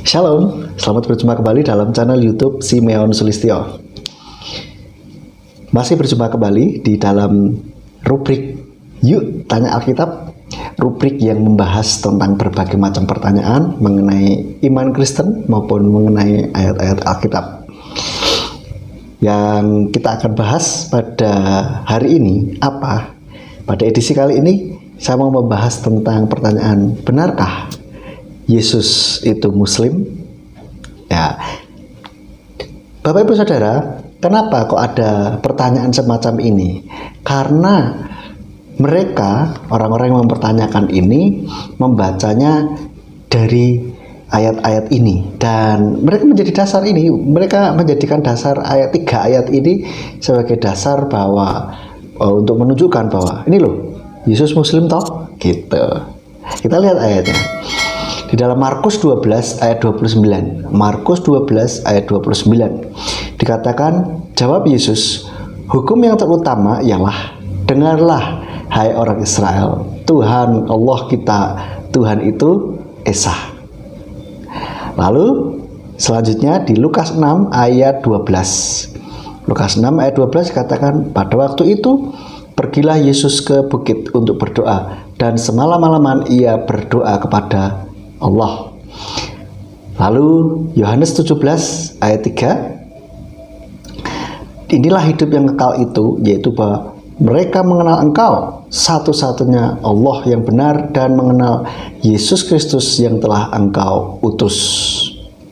Shalom, selamat berjumpa kembali dalam channel YouTube Simeon Sulistyo. Masih berjumpa kembali di dalam rubrik Yuk Tanya Alkitab, rubrik yang membahas tentang berbagai macam pertanyaan mengenai iman Kristen maupun mengenai ayat-ayat Alkitab. Yang kita akan bahas pada hari ini apa? Pada edisi kali ini saya mau membahas tentang pertanyaan, benarkah Yesus itu Muslim? Ya, Bapak Ibu Saudara, kenapa kok ada pertanyaan semacam ini? Karena mereka, orang-orang yang mempertanyakan ini, membacanya dari ayat-ayat ini, dan mereka menjadi dasar ini, mereka menjadikan dasar ayat 3 ayat ini sebagai dasar bahwa untuk menunjukkan bahwa ini loh, Yesus Muslim toh, gitu. Kita lihat ayatnya. Di dalam Markus 12 ayat 29. Markus 12 ayat 29. Dikatakan, jawab Yesus, hukum yang terutama ialah, dengarlah hai orang Israel, Tuhan Allah kita, Tuhan itu Esa. Lalu selanjutnya di Lukas 6 ayat 12. Lukas 6 ayat 12 dikatakan, pada waktu itu pergilah Yesus ke bukit untuk berdoa, dan semalam-malaman ia berdoa kepada Allah. Lalu Yohanes 17 ayat 3. Inilah hidup yang kekal itu, yaitu bahwa mereka mengenal Engkau satu-satunya Allah yang benar, dan mengenal Yesus Kristus yang telah Engkau utus.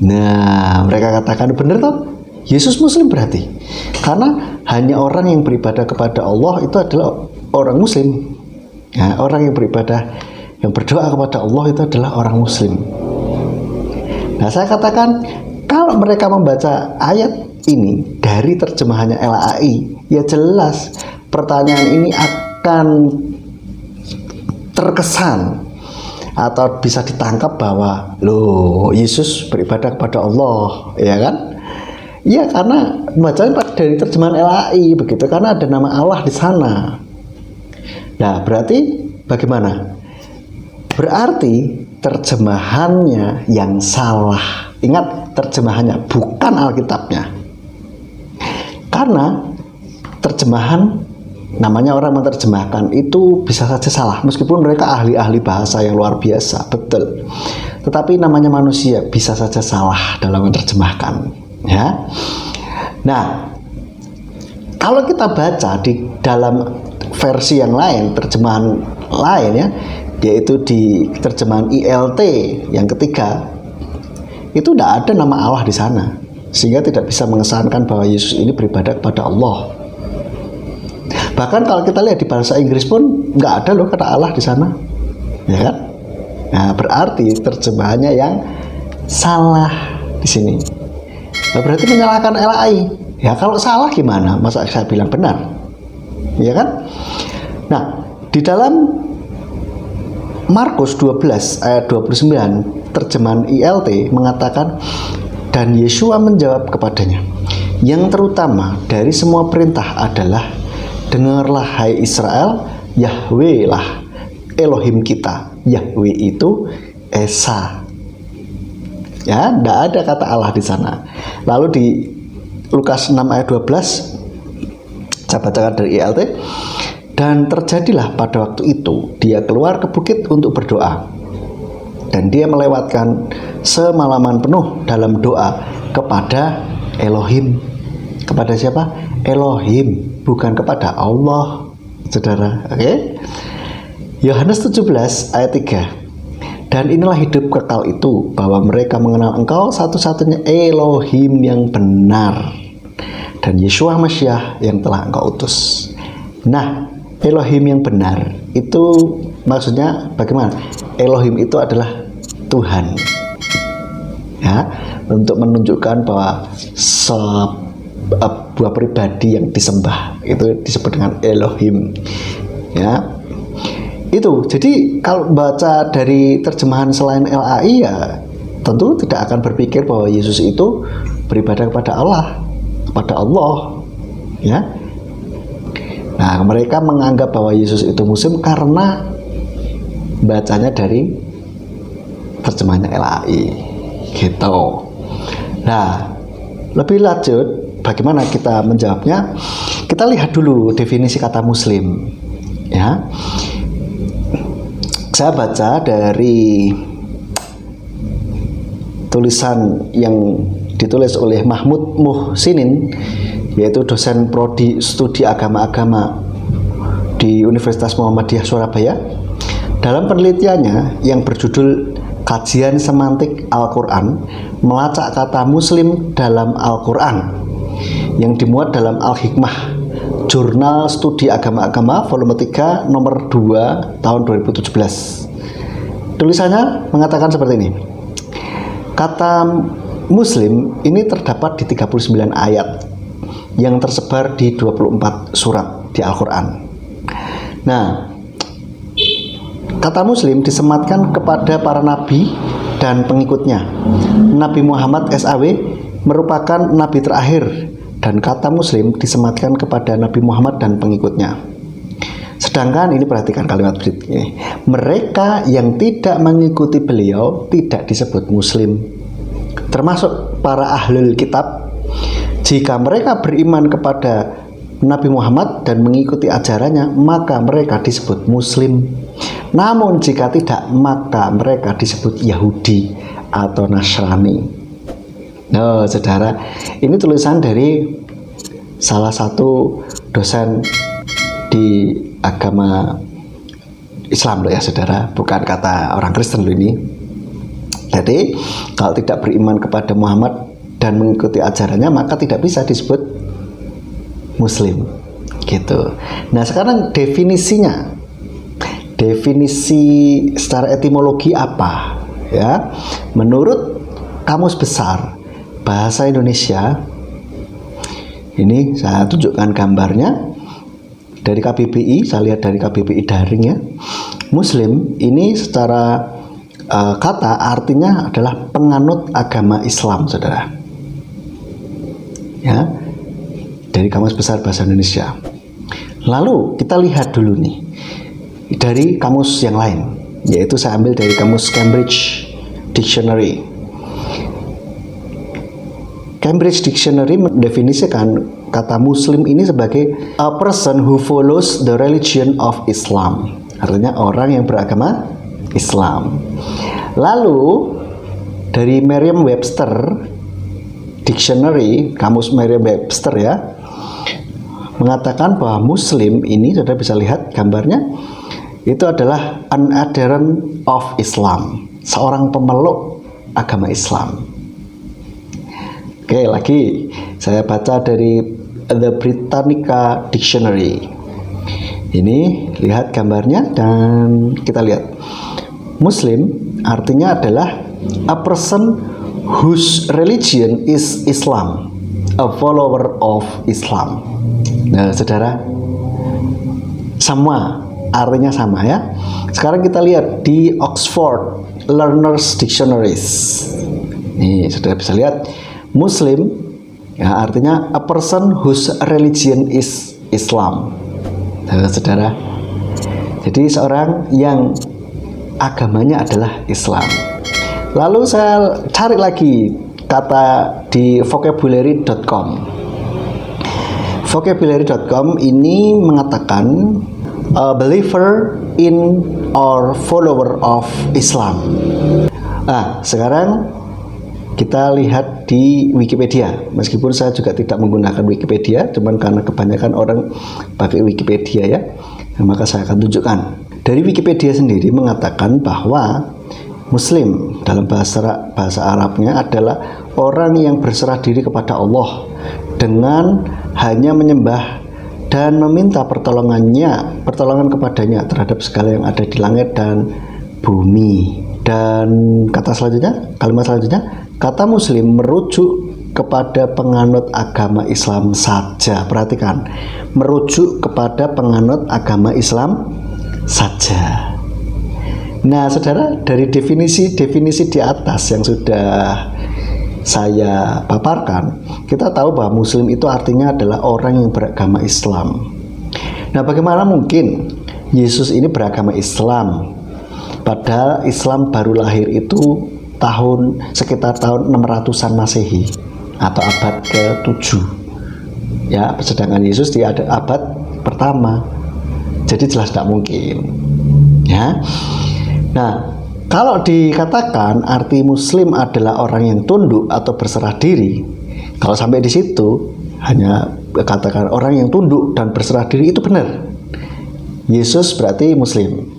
Nah, mereka katakan benar toh? Yesus Muslim berarti. Karena hanya orang yang beribadah kepada Allah itu adalah orang Muslim. Ya, orang yang beribadah, yang berdoa kepada Allah itu adalah orang Muslim. Nah, saya katakan, kalau mereka membaca ayat ini dari terjemahannya LAI, ya jelas pertanyaan ini akan terkesan atau bisa ditangkap bahwa loh, Yesus beribadah kepada Allah, ya kan? Ya, karena bacaan dari terjemahan LAI begitu, karena ada nama Allah di sana. Nah, berarti bagaimana? Berarti terjemahannya yang salah. Ingat, terjemahannya bukan Alkitabnya. Karena terjemahan, namanya orang menerjemahkan itu bisa saja salah, meskipun mereka ahli-ahli bahasa yang luar biasa, betul. Tetapi namanya manusia bisa saja salah dalam menerjemahkan, ya. Nah, kalau kita baca di dalam versi yang lain, terjemahan lain ya, yaitu di terjemahan ILT yang ketiga, itu tidak ada nama Allah di sana, sehingga tidak bisa mengesankan bahwa Yesus ini beribadah kepada Allah. Bahkan kalau kita lihat di bahasa Inggris pun nggak ada loh kata Allah di sana, ya kan? Nah, berarti terjemahannya yang salah di sini. Nah, berarti menyalahkan LAI. Ya, kalau salah gimana? Masa saya bilang benar, ya kan? Nah, di dalam Markus 12 ayat 29 terjemahan ILT mengatakan, dan Yesua menjawab kepadanya, yang terutama dari semua perintah adalah, dengarlah hai Israel, Yahweh lah Elohim kita. Yahweh itu Esa. Ya, tidak ada kata Allah di sana. Lalu di Lukas 6 ayat 12, saya bacakan dari ILT. Dan terjadilah pada waktu itu, dia keluar ke bukit untuk berdoa, dan dia melewatkan semalaman penuh dalam doa kepada Elohim. Kepada siapa? Elohim, bukan kepada Allah, saudara. Oke? Yohanes 17 ayat 3. Dan inilah hidup kekal itu, bahwa mereka mengenal Engkau satu-satunya Elohim yang benar, dan Yeshua Mesias yang telah Engkau utus. Nah, Elohim yang benar itu maksudnya bagaimana? Elohim itu adalah Tuhan, ya, untuk menunjukkan bahwa sebuah pribadi yang disembah itu disebut dengan Elohim, ya. Itu jadi kalau baca dari terjemahan selain LAI, ya tentu tidak akan berpikir bahwa Yesus itu beribadah kepada Allah, ya. Nah, mereka menganggap bahwa Yesus itu Muslim karena bacanya dari terjemahannya LAI. Gitu. Nah, lebih lanjut bagaimana kita menjawabnya? Kita lihat dulu definisi kata muslim. Ya. Saya baca dari tulisan yang ditulis oleh Mahmud Muhsinin, yaitu dosen prodi studi agama-agama di Universitas Muhammadiyah Surabaya. Dalam penelitiannya yang berjudul Kajian Semantik Al-Quran, melacak kata muslim dalam Al-Quran, yang dimuat dalam Al-Hikmah, Jurnal Studi Agama-Agama volume 3 nomor 2 tahun 2017. Tulisannya mengatakan seperti ini. Kata muslim ini terdapat di 39 ayat yang tersebar di 24 surat di Al-Quran. Nah, kata muslim disematkan kepada para nabi dan pengikutnya. Nabi Muhammad SAW merupakan nabi terakhir, dan kata muslim disematkan kepada Nabi Muhammad dan pengikutnya. Sedangkan ini, perhatikan kalimat berikut ini, mereka yang tidak mengikuti beliau tidak disebut muslim, termasuk para ahlul kitab. Jika mereka beriman kepada Nabi Muhammad dan mengikuti ajarannya, maka mereka disebut muslim. Namun jika tidak, maka mereka disebut Yahudi atau Nasrani. Nah, saudara, ini tulisan dari salah satu dosen di agama Islam loh ya saudara, bukan kata orang Kristen loh ini. Jadi kalau tidak beriman kepada Muhammad dan mengikuti ajarannya, maka tidak bisa disebut muslim gitu. Nah, sekarang definisinya, definisi secara etimologi apa ya? Menurut Kamus Besar Bahasa Indonesia, ini saya tunjukkan gambarnya dari KBBI, saya lihat dari KBBI daring ya. Muslim ini secara kata artinya adalah penganut agama Islam, saudara. Ya, dari Kamus Besar Bahasa Indonesia. Lalu kita lihat dulu nih dari kamus yang lain, yaitu saya ambil dari kamus Cambridge Dictionary. Cambridge Dictionary mendefinisikan kata muslim ini sebagai a person who follows the religion of Islam. Artinya orang yang beragama Islam. Lalu dari Merriam-Webster Dictionary, kamus Merriam-Webster ya, mengatakan bahwa muslim ini, Saudara bisa lihat gambarnya, itu adalah an adherent of Islam, seorang pemeluk agama Islam. Oke, lagi saya baca dari The Britannica Dictionary. Ini lihat gambarnya dan kita lihat. Muslim artinya adalah a person whose religion is Islam, a follower of Islam. Nah, saudara, semua artinya sama ya. Sekarang kita lihat di Oxford Learners Dictionaries. Nih, saudara bisa lihat. Muslim ya artinya a person whose religion is Islam. Nah, saudara, jadi seorang yang agamanya adalah Islam. Lalu saya cari lagi kata di vocabulary.com. Vocabulary.com ini mengatakan a believer in or follower of Islam. Nah, sekarang kita lihat di Wikipedia, meskipun saya juga tidak menggunakan Wikipedia, cuman karena kebanyakan orang pakai Wikipedia ya, maka saya akan tunjukkan. Dari Wikipedia sendiri mengatakan bahwa Muslim dalam bahasa Arabnya adalah orang yang berserah diri kepada Allah dengan hanya menyembah dan meminta pertolongan kepadanya terhadap segala yang ada di langit dan bumi. Dan kalimat selanjutnya, kata muslim merujuk kepada penganut agama Islam saja. Perhatikan, merujuk kepada penganut agama Islam saja. Nah, saudara, dari definisi di atas yang sudah saya paparkan, kita tahu bahwa muslim itu artinya adalah orang yang beragama Islam. Nah, bagaimana mungkin Yesus ini beragama Islam? Padahal Islam baru lahir itu sekitar tahun 600-an Masehi atau abad ke-7. Ya, sedangkan Yesus di abad pertama. Jadi jelas tidak mungkin. Ya. Nah, kalau dikatakan arti Muslim adalah orang yang tunduk atau berserah diri, kalau sampai di situ hanya katakan orang yang tunduk dan berserah diri, itu benar. Yesus berarti Muslim.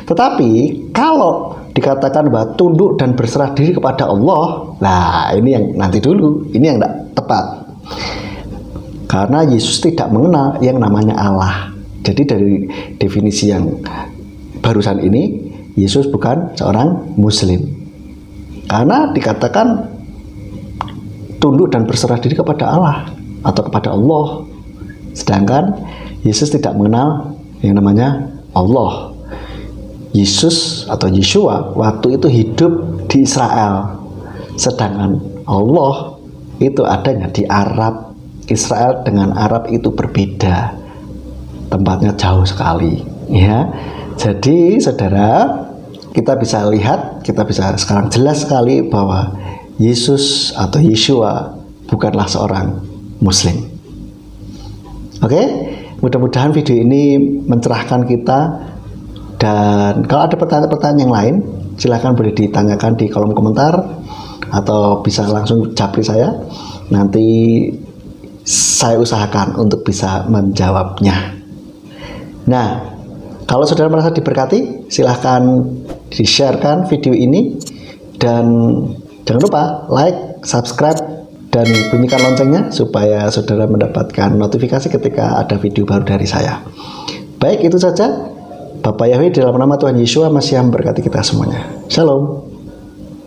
Tetapi kalau dikatakan bahwa tunduk dan berserah diri kepada Allah, nah ini yang nanti dulu, ini yang tidak tepat. Karena Yesus tidak mengenal yang namanya Allah. Jadi dari definisi yang barusan ini, Yesus bukan seorang Muslim. Karena dikatakan tunduk dan berserah diri kepada Allah atau kepada Allah. Sedangkan Yesus tidak mengenal yang namanya Allah. Yesus atau Yeshua waktu itu hidup di Israel. Sedangkan Allah itu adanya di Arab. Israel dengan Arab itu berbeda. Tempatnya jauh sekali, ya. Jadi, saudara, kita bisa lihat, kita bisa sekarang jelas sekali bahwa Yesus atau Yeshua bukanlah seorang Muslim. Oke, mudah-mudahan video ini mencerahkan kita. Dan kalau ada pertanyaan-pertanyaan yang lain, silahkan boleh ditanyakan di kolom komentar atau bisa langsung japri saya. Nanti saya usahakan untuk bisa menjawabnya. Nah, kalau saudara merasa diberkati, silahkan di-sharekan video ini. Dan jangan lupa like, subscribe, dan bunyikan loncengnya supaya saudara mendapatkan notifikasi ketika ada video baru dari saya. Baik, itu saja. Bapak Yahweh dalam nama Tuhan Yesus Masiah memberkati kita semuanya. Shalom.